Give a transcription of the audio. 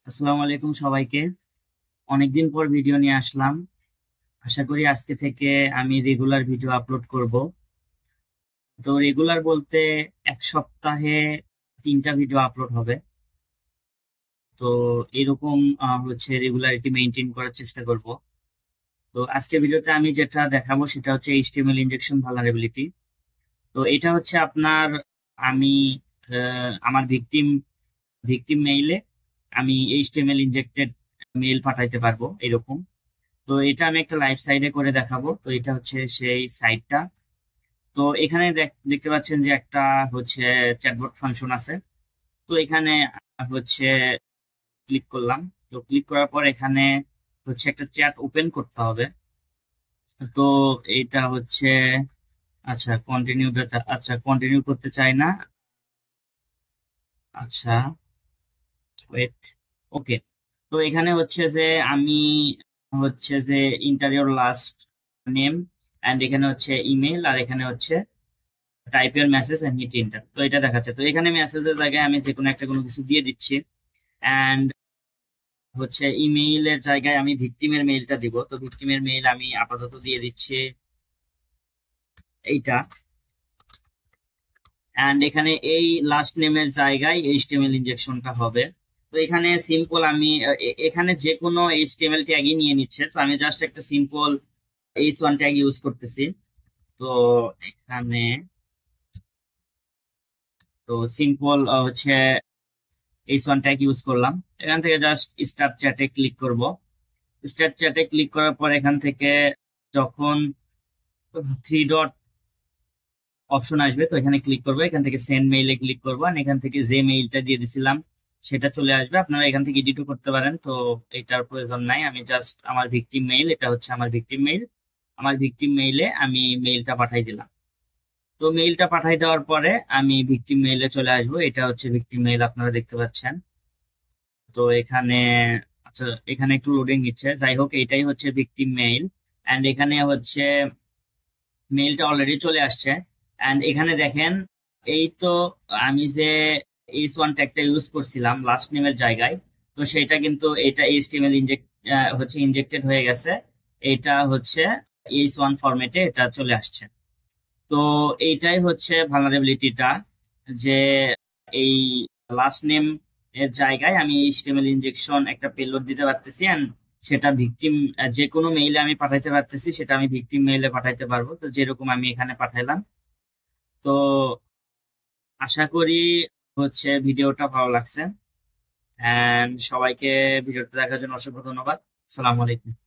আসসালামু আলাইকুম সবাইকে। অনেকদিন পর ভিডিও নিয়ে আসলাম। আশা করি আজকে থেকে আমি রেগুলার ভিডিও আপলোড করব। তো রেগুলার বলতে এক সপ্তাহে 3টা ভিডিও আপলোড হবে। তো এরকম রেগুলারিটি মেনটেন করার চেষ্টা করব। তো আজকে ভিডিওতে আমি যেটা দেখাবো সেটা হচ্ছে এইচটিএমএল ইনজেকশন ভালনারেবিলিটি। তো এটা হচ্ছে আপনার আমি আমার ভিকটিম ভিকটিম মেইলে আমি এইচটিএমএল ইনজেক্টেড মেইল পাঠাইতে পারবো এরকম। তো এটা আমি একটা লাইভ সাইডে করে দেখাবো। তো এটা হচ্ছে সেই সাইটটা। তো এখানে দেখতে পাচ্ছেন যে একটা হচ্ছে চ্যাটবট ফাংশন আছে। তো এখানে হচ্ছে ক্লিক করলাম। তো ক্লিক করার পর এখানে হচ্ছে একটা চ্যাট ওপেন করতে হবে। তো এটা হচ্ছে আচ্ছা কন্টিনিউ, আচ্ছা কন্টিনিউ করতে চাই না। আচ্ছা ওয়েট, ওকে। তো এখানে হচ্ছে যে আমি enter your last name and এখানে হচ্ছে ইমেল, আর এখানে হচ্ছে type your message and hit enter. তো এটা দেখাচ্ছে। তো এখানে মেসেজের জায়গায় আমি যে কোনো একটা কোনো কিছু দিয়ে দিচ্ছি। অ্যান্ড হচ্ছে ইমেইলের জায়গায় আমি ভিকটিমের মেইলটা দিব। তো ভিকটিমের মেইল আমি আপাতত দিয়ে দিচ্ছি এইটা। অ্যান্ড এখানে এই লাস্ট নেমের জায়গায় এইচটিএমএল ইনজেকশনটা হবে। তো এখানে সিম্পল আমি এখানে যে কোনো এইচটিএমএল ট্যাগই নিয়ে নিচ্ছে। তো আমি জাস্ট একটা সিম্পল এইচ1 ট্যাগ ইউজ করতেছি। তো এখানে তো সিম্পল হচ্ছে এইচ1 ট্যাগ ইউজ করলাম। এখান থেকে জাস্ট স্টার্ট চ্যাটে ক্লিক করব। স্টার্ট চ্যাটে ক্লিক করার পর এখান থেকে যখন 3 ডট অপশন আসবে তো এখানে ক্লিক করবো। এখান থেকে সেন্ড মেইলে ক্লিক করবো, আর এখান থেকে যে মেইলটা দিয়ে দিছিলাম সেটা চলে আসবে। আপনারা এখান থেকে এডিটও করতে পারেন। তো এটার প্রয়োজন নাই, আমি জাস্ট আমার ভিকটিম মেইল, এটা হচ্ছে আমার ভিকটিম মেইল। আমার ভিকটিম মেইলে আমি মেইলটা পাঠাই দিলাম। তো মেইলটা পাঠাই দেওয়ার পরে আমি ভিকটিম মেইলে চলে আসবো। এটা হচ্ছে ভিকটিম মেইল, আপনারা দেখতে পাচ্ছেন। তো এখানে আচ্ছা এখানে একটু লোডিং নিচ্ছে, যাই হোক এটাই হচ্ছে ভিকটিম মেইল। অ্যান্ড এখানে হচ্ছে মেইলটা অলরেডি চলে আসছে। অ্যান্ড এখানে দেখেন, এই তো আমি যে এইচ1 ট্যাগটা ইউজ করছিলাম লাস্ট নেমের জায়গায়, তো সেটা কিন্তু এটা এইচটিএমএল ইনজেক্টেড হয়ে গেছে। এটা হচ্ছে এইচ1 ফরম্যাটে এটা চলে আসছে। তো এইটাই হচ্ছে ভালনারেবিলিটিটা, যে এই লাস্ট নেম এর জায়গায় আমি এইচটিএমএল ইনজেকশন একটা পেলোড দিতে পারতেছি, এন্ড সেটা ভিকটিম যে কোনো মেইলে আমি পাঠাইতে পারতেছি, সেটা আমি ভিকটিম মেইলে পাঠাইতে পারবো। তো যেরকম আমি এখানে পাঠাইলাম। তো আশা করি হচ্ছে ভিডিওটা ভালো লাগছে। এন্ড সবাইকে ভিডিওটা দেখার জন্য অসংখ্য ধন্যবাদ। আসসালামু আলাইকুম।